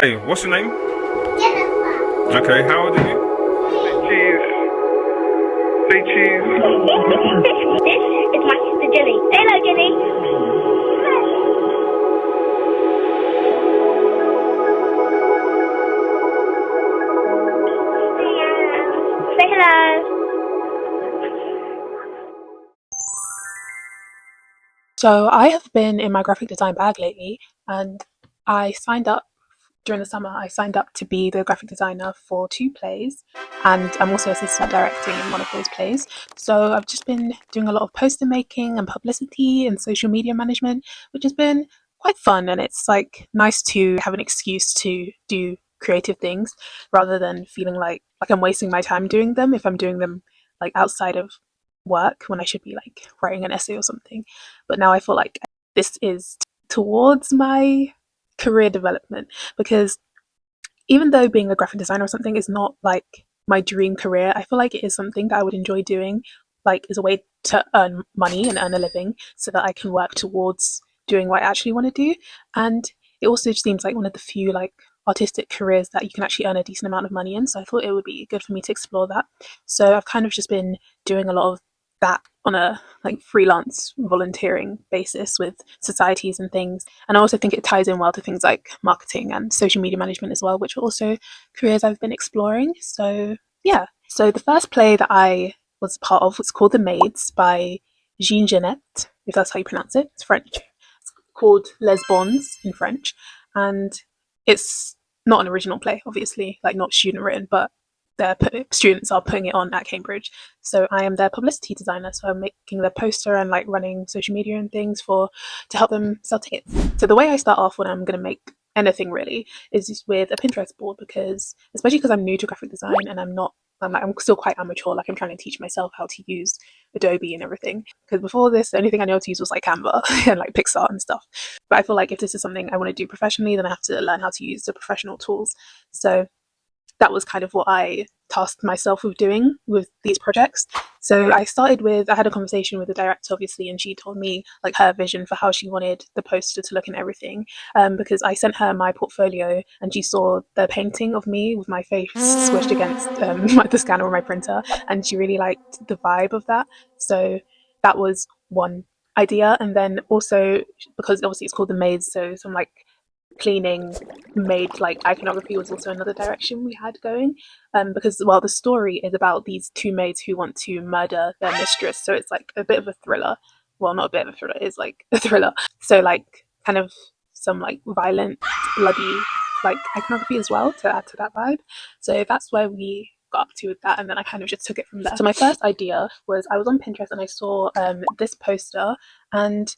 Hey, what's your name? Jennifer. Okay, how old are you? Cheese. Say cheese. This is my sister Jenny. Say hello, Jenny. Say hello. So I have been in my graphic design bag lately, and I signed up during the summer. I signed up to be the graphic designer for two plays, and I'm also assistant directing in one of those plays. So I've just been doing a lot of poster making and publicity and social media management, which has been quite fun. And it's like nice to have an excuse to do creative things rather than feeling like I'm wasting my time doing them if I'm doing them like outside of work when I should be like writing an essay or something. But now I feel like this is towards my career development, because even though being a graphic designer or something is not like my dream career, I feel like it is something that I would enjoy doing, like as a way to earn money and earn a living so that I can work towards doing what I actually want to do. And it also just seems like one of the few like artistic careers that you can actually earn a decent amount of money in. So I thought it would be good for me to explore that. So I've kind of just been doing a lot of that on a like freelance volunteering basis with societies and things. And I also think it ties in well to things like marketing and social media management as well, which are also careers I've been exploring. So yeah. So the first play that I was part of was called The Maids by Jean Genet, if that's how you pronounce it. It's French. It's called Les Bons in French. And it's not an original play, obviously, like not student written, but their students are putting it on at Cambridge. So I am their publicity designer. So I'm making their poster and like running social media and things for to help them sell tickets. So the way I start off when I'm going to make anything really is just with a Pinterest board, because especially because I'm new to graphic design and I'm still quite amateur. Like I'm trying to teach myself how to use Adobe and everything. Because before this, the only thing I know how to use was like Canva and like Pixar and stuff. But I feel like if this is something I want to do professionally, then I have to learn how to use the professional tools. So that was kind of what I tasked myself with doing with these projects. So I had a conversation with the director, obviously, and she told me like her vision for how she wanted the poster to look and everything. Because I sent her my portfolio and she saw the painting of me with my face squished against the scanner or my printer, and she really liked the vibe of that. So that was one idea. And then also, because obviously it's called The Maids, so some like cleaning made like iconography was also another direction we had going, because well, the story is about these two maids who want to murder their mistress, so it's like a bit of a thriller. Well, not a bit of a thriller, it's like a thriller. So like kind of some like violent, bloody like iconography as well to add to that vibe. So that's where we got up to with that, and then I kind of just took it from there. So my first idea was I was on Pinterest and I saw this poster, and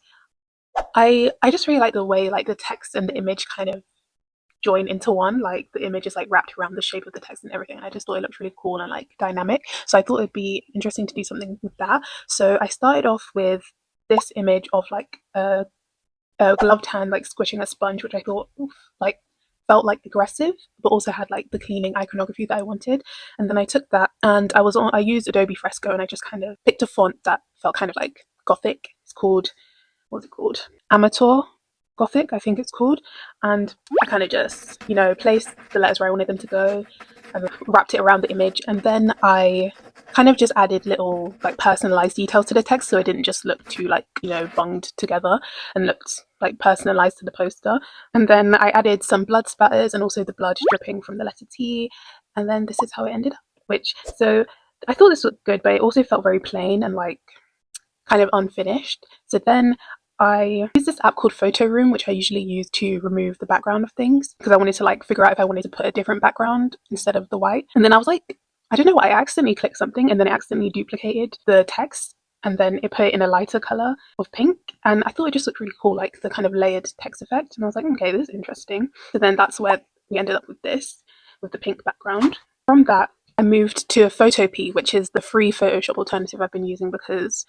I just really like the way like the text and the image kind of join into one. Like the image is like wrapped around the shape of the text and everything. I just thought it looked really cool and like dynamic. So I thought it'd be interesting to do something with that. So I started off with this image of like a gloved hand like squishing a sponge, which I thought like felt like aggressive, but also had like the cleaning iconography that I wanted. And then I took that and I used Adobe Fresco, and I just kind of picked a font that felt kind of like gothic. It's called, what's it called? Amateur Gothic, I think it's called. And I kind of just, placed the letters where I wanted them to go and wrapped it around the image. And then I kind of just added little like personalized details to the text, so it didn't just look too like, bunged together, and looked like personalized to the poster. And then I added some blood spatters and also the blood dripping from the letter T. And then this is how it ended up, so I thought this looked good, but it also felt very plain and like kind of unfinished. So then I used this app called Photo Room, which I usually use to remove the background of things, because I wanted to like figure out if I wanted to put a different background instead of the white. And then I was like, I don't know why, I accidentally clicked something and then it accidentally duplicated the text, and then it put it in a lighter color of pink. And I thought it just looked really cool, like the kind of layered text effect. And I was like, okay, this is interesting. So then that's where we ended up with this, with the pink background. From that, I moved to Photopea, which is the free Photoshop alternative I've been using, because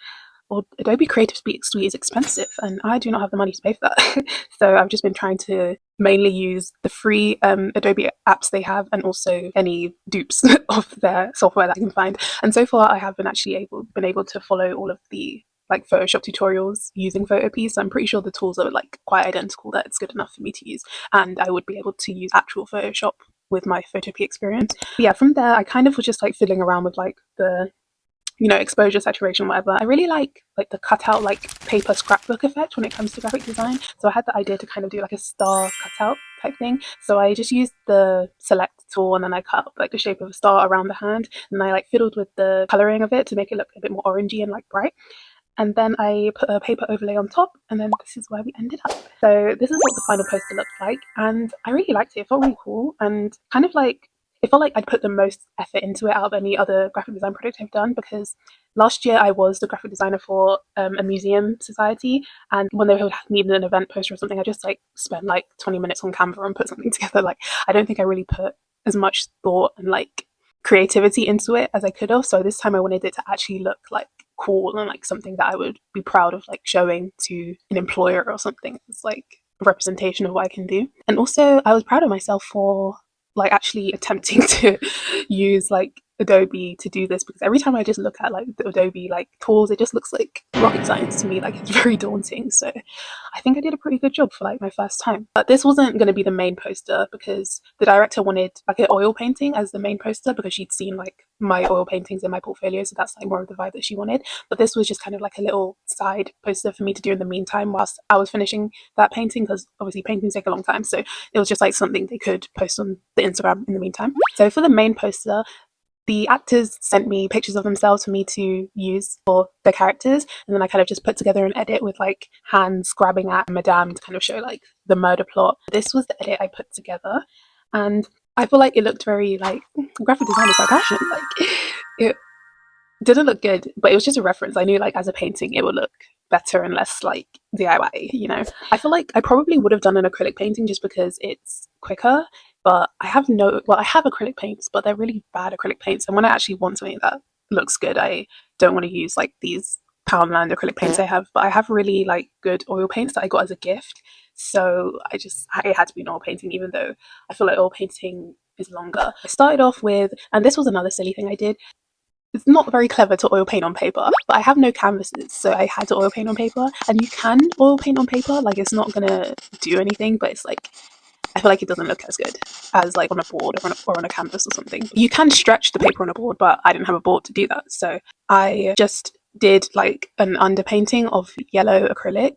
Adobe Creative Suite is expensive and I do not have the money to pay for that. So I've just been trying to mainly use the free Adobe apps they have, and also any dupes of their software that I can find. And so far I have been able to follow all of the like Photoshop tutorials using Photopea, so I'm pretty sure the tools are like quite identical, that it's good enough for me to use, and I would be able to use actual Photoshop with my Photopea experience. But yeah, from there I kind of was just like fiddling around with like the exposure, saturation, whatever. I really like the cutout, like paper scrapbook effect when it comes to graphic design. So I had the idea to kind of do like a star cutout type thing. So I just used the select tool and then I cut up like the shape of a star around the hand, and I like fiddled with the coloring of it to make it look a bit more orangey and like bright. And then I put a paper overlay on top, and then this is where we ended up. So this is what the final poster looked like, and I really liked it. It felt really cool, and kind of like it felt like I'd put the most effort into it out of any other graphic design project I've done, because last year I was the graphic designer for a museum society, and when they needed an event poster or something, I just like spent like 20 minutes on Canva and put something together. Like, I don't think I really put as much thought and like creativity into it as I could have. So this time I wanted it to actually look like cool and like something that I would be proud of like showing to an employer or something. It's like a representation of what I can do. And also I was proud of myself for like actually attempting to use like Adobe to do this, because every time I just look at like the Adobe like tools, it just looks like rocket science to me. Like, it's very daunting. So I think I did a pretty good job for like my first time. But this wasn't going to be the main poster, because the director wanted like an oil painting as the main poster, because she'd seen like my oil paintings in my portfolio, so that's like more of the vibe that she wanted. But this was just kind of like a little side poster for me to do in the meantime whilst I was finishing that painting, because obviously paintings take a long time, so it was just like something they could post on the Instagram in the meantime. So for the main poster, the actors sent me pictures of themselves for me to use for their characters, and then I kind of just put together an edit with like hands grabbing at Madame to kind of show like the murder plot. This was the edit I put together, and I feel like it looked very like, graphic design is my passion. Like, it didn't look good, but it was just a reference. I knew like as a painting it would look better and less like DIY. I feel like I probably would have done an acrylic painting just because it's quicker, but I have acrylic paints, but they're really bad acrylic paints, and when I actually want something that looks good, I don't want to use like these Poundland acrylic paints I have, but I have really like good oil paints that I got as a gift. So it had to be an oil painting, even though I feel like oil painting is longer. I started off with, and this was another silly thing I did, it's not very clever to oil paint on paper, but I have no canvases, so I had to oil paint on paper. And you can oil paint on paper, like it's not gonna do anything, but it's like, I feel like it doesn't look as good as like on a board or on a canvas or something. You can stretch the paper on a board, but I didn't have a board to do that, so I just did like an underpainting of yellow acrylic,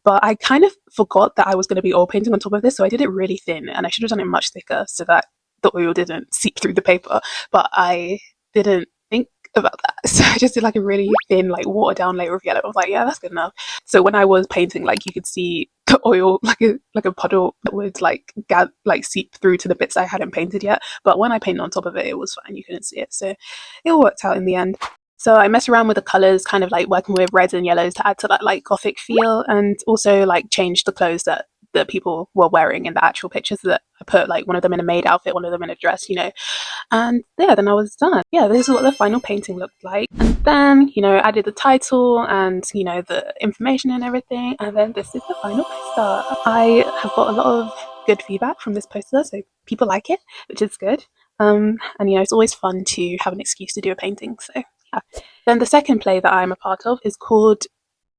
but I kind of forgot that I was going to be oil painting on top of this, so I did it really thin, and I should have done it much thicker so that the oil didn't seep through the paper, but I didn't think about that. So I just did like a really thin, like watered down layer of yellow. I was like, yeah, that's good enough. So when I was painting, like you could see the oil like a puddle that would like seep through to the bits I hadn't painted yet. But when I painted on top of it, it was fine. You couldn't see it. So it all worked out in the end. So I messed around with the colours, kind of like working with reds and yellows to add to that like gothic feel, and also like changed the clothes that people were wearing in the actual pictures. So that I put like one of them in a maid outfit, one of them in a dress. And yeah, then I was done. Yeah, this is what the final painting looked like. And then, added the title and, the information and everything. And then this is the final poster. I have got a lot of good feedback from this poster, so people like it, which is good. And, it's always fun to have an excuse to do a painting. So, yeah. Then the second play that I'm a part of is called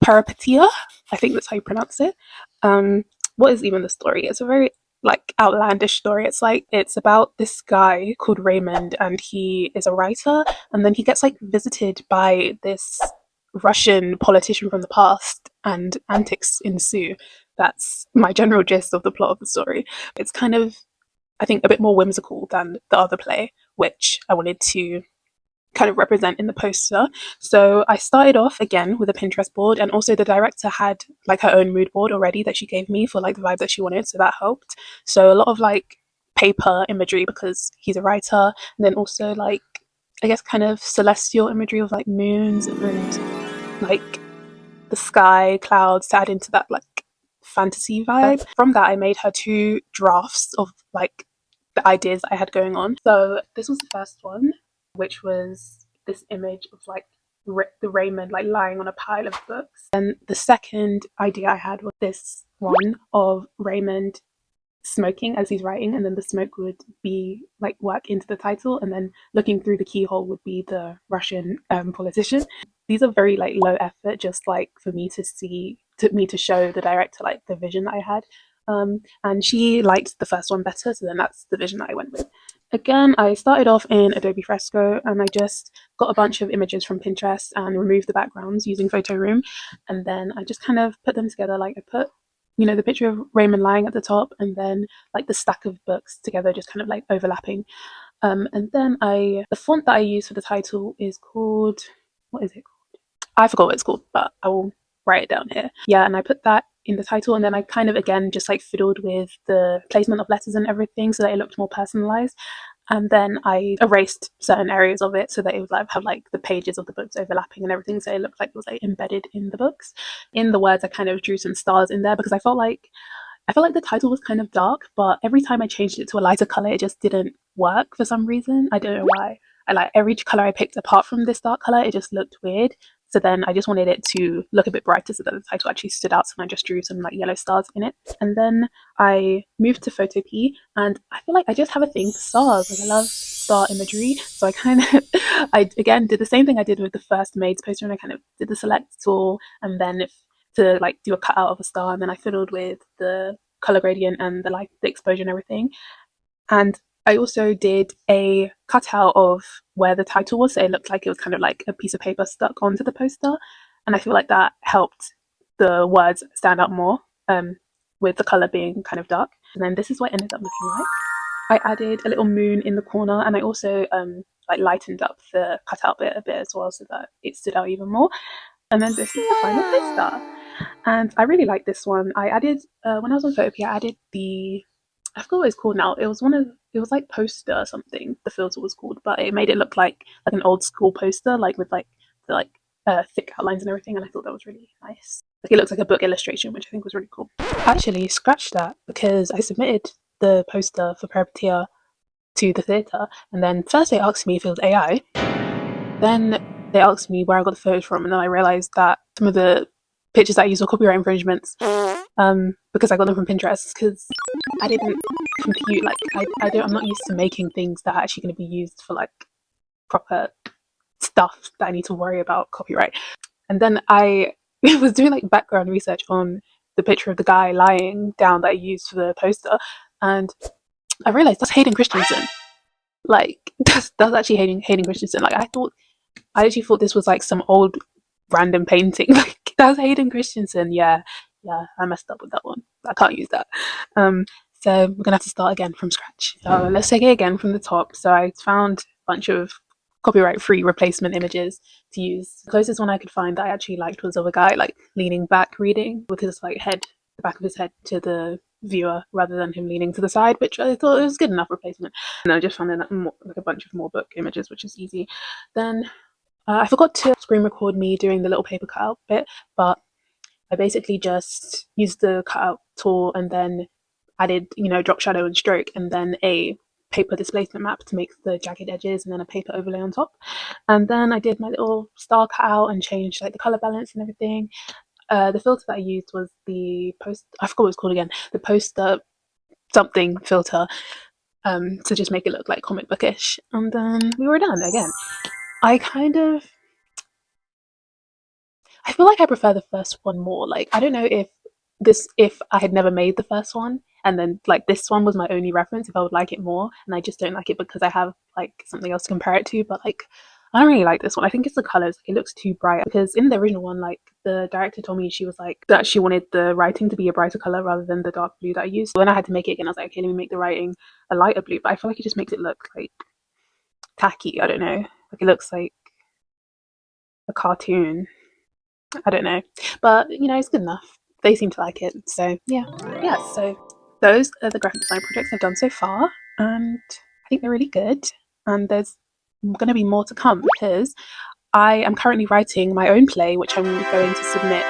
Peripetia. I think that's how you pronounce it. What is even the story? It's a very like outlandish story. It's about this guy called Raymond, and he is a writer, and then he gets like visited by this Russian politician from the past, and antics ensue. That's my general gist of the plot of the story. It's kind of, I think, a bit more whimsical than the other play, which I wanted to kind of represent in the poster. So I started off again with a Pinterest board, and also the director had like her own mood board already that she gave me for like the vibe that she wanted, so that helped. So a lot of like paper imagery because he's a writer, and then also like, I guess, kind of celestial imagery of like moons and like the sky, clouds, to add into that like fantasy vibe. From that I made her 2 drafts of like the ideas I had going on. So this was the first one, which was this image of like the Raymond like lying on a pile of books. And the second idea I had was this one of Raymond smoking as he's writing, and then the smoke would be like work into the title, and then looking through the keyhole would be the Russian politician. These are very like low effort, just like for me to show the director like the vision that I had. And she liked the first one better, so then that's the vision that I went with. Again, I started off in Adobe Fresco, and I just got a bunch of images from Pinterest and removed the backgrounds using Photo Room, and then I just kind of put them together. Like I put, the picture of Raymond lying at the top, and then like the stack of books together, just kind of like overlapping. And then the font that I use for the title is called, what is it called? I forgot what it's called, but I will write it down here. Yeah, and I put that in the title, and then I kind of again just like fiddled with the placement of letters and everything so that it looked more personalized. And then I erased certain areas of it so that it would like have like the pages of the books overlapping and everything, so it looked like it was like embedded in the books. In the words, I kind of drew some stars in there because I felt like the title was kind of dark, but every time I changed it to a lighter color, it just didn't work for some reason. I don't know why. I like every color I picked apart from this dark color, it just looked weird. So then I just wanted it to look a bit brighter so that the title actually stood out. So I just drew some like yellow stars in it. And then I moved to Photopea, and I feel like I just have a thing for stars. Like I love star imagery. So I kind of, I again did the same thing I did with the first Maids poster, and I kind of did the select tool, and then to like do a cutout of a star, and then I fiddled with the color gradient and the light, the exposure and everything. And I also did a cutout of where the title was, so it looked like it was kind of like a piece of paper stuck onto the poster. And I feel like that helped the words stand out more, with the color being kind of dark. And then this is what it ended up looking like. I added a little moon in the corner, and I also like lightened up the cutout bit a bit as well so that it stood out even more. And then this is the final poster. And I really like this one. I added, when I was on Photopea, I added I forgot what it's called now. It was like poster or something, the filter was called, but it made it look like an old school poster, like with like the thick outlines and everything, and I thought that was really nice. Like it looks like a book illustration, which I think was really cool. Actually, scratch that, because I submitted the poster for Peripatia to the theatre, and then first they asked me if it was AI, then they asked me where I got the photos from, and then I realised that some of the pictures that I used were copyright infringements, because I got them from Pinterest, because I didn't compute, like, I'm not used to making things that are actually going to be used for, like, proper stuff that I need to worry about copyright. And then I was doing, like, background research on the picture of the guy lying down that I used for the poster, and I realised that's Hayden Christensen. Like, that's actually Hayden Christensen. Like, I actually thought this was, like, some old random painting. Like, that's Hayden Christensen. Yeah, I messed up with that one. I can't use that. So we're gonna have to start again from scratch. So let's take it again from the top. So I found a bunch of copyright-free replacement images to use. The closest one I could find that I actually liked was of a guy like leaning back reading with his like head, the back of his head to the viewer rather than him leaning to the side, which I thought was good enough replacement. And I just found like a bunch of more book images, which is easy. Then I forgot to screen record me doing the little paper cutout bit, but I basically just used the cutout tool and then added, drop shadow and stroke, and then a paper displacement map to make the jagged edges, and then a paper overlay on top. And then I did my little star cutout and changed like the color balance and everything. The filter that I used was I forgot what it's called again, the poster something filter, to just make it look like comic bookish. And then we were done again. I feel like I prefer the first one more. Like, I don't know if I had never made the first one and then like this one was my only reference, if I would like it more, and I just don't like it because I have like something else to compare it to. But like, I don't really like this one. I think it's the colors. It looks too bright, because in the original one, like the director told me she was like that she wanted the writing to be a brighter color rather than the dark blue that I used. So when I had to make it again, I was like, okay, let me make the writing a lighter blue. But I feel like it just makes it look like tacky. I don't know. Like it looks like a cartoon. I don't know, but it's good enough. They seem to like it, so yeah. So those are the graphic design projects I've done so far, and I think they're really good. And there's going to be more to come, because I am currently writing my own play, which I'm going to submit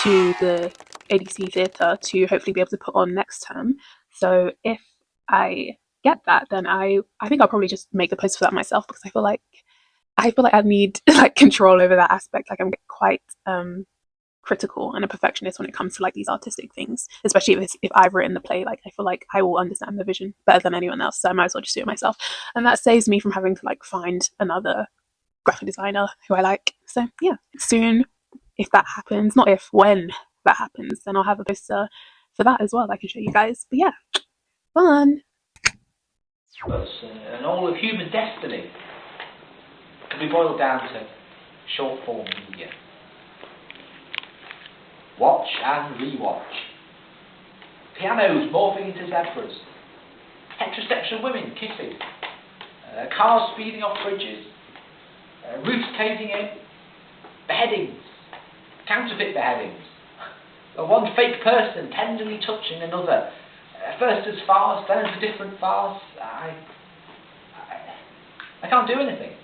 to the ADC theatre to hopefully be able to put on next term. So if I get that, then I think I'll probably just make the post for that myself, because I feel like I need like control over that aspect. Like I'm quite critical and a perfectionist when it comes to like these artistic things, especially if I've written the play. Like I feel like I will understand the vision better than anyone else, so I might as well just do it myself, and that saves me from having to like find another graphic designer who I like. So yeah, soon, if that happens, not if, when that happens, then I'll have a poster for that as well that I can show you guys. But yeah, fun. And all of human destiny can be boiled down to short form media. Watch and re-watch. Pianos morphing into zebras. Heterosexual women kissing. Cars speeding off bridges. Roofs caving in. Beheadings. Counterfeit beheadings. One fake person tenderly touching another. First as farce, then as a different farce. I can't do anything.